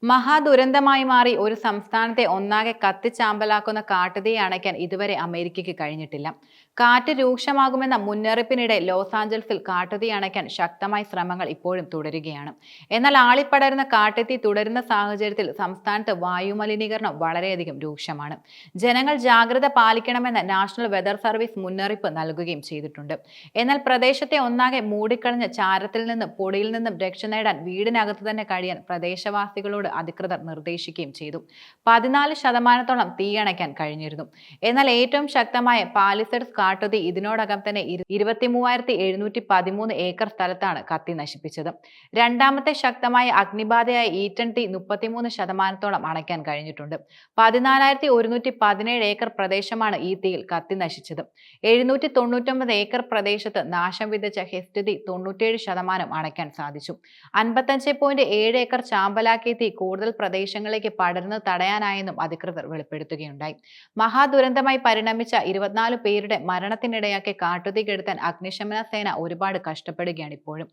മഹാദുരന്തമായി മാറി ഒരു സംസ്ഥാനത്തെ ഒന്നാകെ കത്തിച്ചാമ്പലാക്കുന്ന കാട്ടുതീ അണയ്ക്കാൻ ഇതുവരെ അമേരിക്കയ്ക്ക് കഴിഞ്ഞിട്ടില്ല. കാറ്റ് രൂക്ഷമാകുമെന്ന മുന്നറിയിപ്പിനിടെ ലോസ് ആഞ്ചൽസിൽ കാട്ടുതീ അണയ്ക്കാൻ ശക്തമായ ശ്രമങ്ങൾ ഇപ്പോഴും തുടരുകയാണ്. എന്നാൽ ആളിപ്പടരുന്ന കാട്ടുതീ തുടരുന്ന സാഹചര്യത്തിൽ സംസ്ഥാനത്ത് വായുമലിനീകരണം വളരെയധികം രൂക്ഷമാണ്. ജനങ്ങൾ ജാഗ്രത പാലിക്കണമെന്ന് നാഷണൽ വെതർ സർവീസ് മുന്നറിയിപ്പ് നൽകുകയും ചെയ്തിട്ടുണ്ട്. എന്നാൽ പ്രദേശത്തെ ഒന്നാകെ മൂടിക്കളഞ്ഞ ചാരത്തിൽ നിന്നും പൊടിയിൽ നിന്നും രക്ഷ നേടാൻ വീടിനകത്ത് തന്നെ കഴിയാൻ പ്രദേശവാസികളോട് അധികൃതർ നിർദ്ദേശിക്കുകയും ചെയ്തു. 14% തീയണയ്ക്കാൻ കഴിഞ്ഞിരുന്നു. എന്നാൽ ഏറ്റവും ശക്തമായ പാലിസഡ്സ് കാട്ടുതീ ഇതിനോടകം തന്നെ 23,713 ഏക്കർ സ്ഥലത്താണ് കത്തി നശിപ്പിച്ചത്. രണ്ടാമത്തെ ശക്തമായ അഗ്നിബാധയായ ഈറ്റൻ തീ 33% അണയ്ക്കാൻ കഴിഞ്ഞിട്ടുണ്ട്. 14,117 ഏക്കർ പ്രദേശമാണ് ഈ തീയിൽ കത്തി നശിച്ചത്. 799 ഏക്കർ പ്രദേശത്ത് നാശം വിതച്ച ഹെസ്റ്റ് തീ 97% അണയ്ക്കാൻ സാധിച്ചു. 55.7 ഏക്കർ ചാമ്പലാക്കിയ തീ കൂടുതൽ പ്രദേശങ്ങളിലേക്ക് പടർന്ന് തടയാനായെന്നും അധികൃതർ വെളിപ്പെടുത്തുകയുണ്ടായി. മഹാദുരന്തമായി പരിണമിച്ച 24 പേരുടെ മരണത്തിനിടയാക്കിയ കാട്ടുതീ കെടുത്താൻ അഗ്നിശമന സേന ഒരുപാട് കഷ്ടപ്പെടുകയാണ് ഇപ്പോഴും.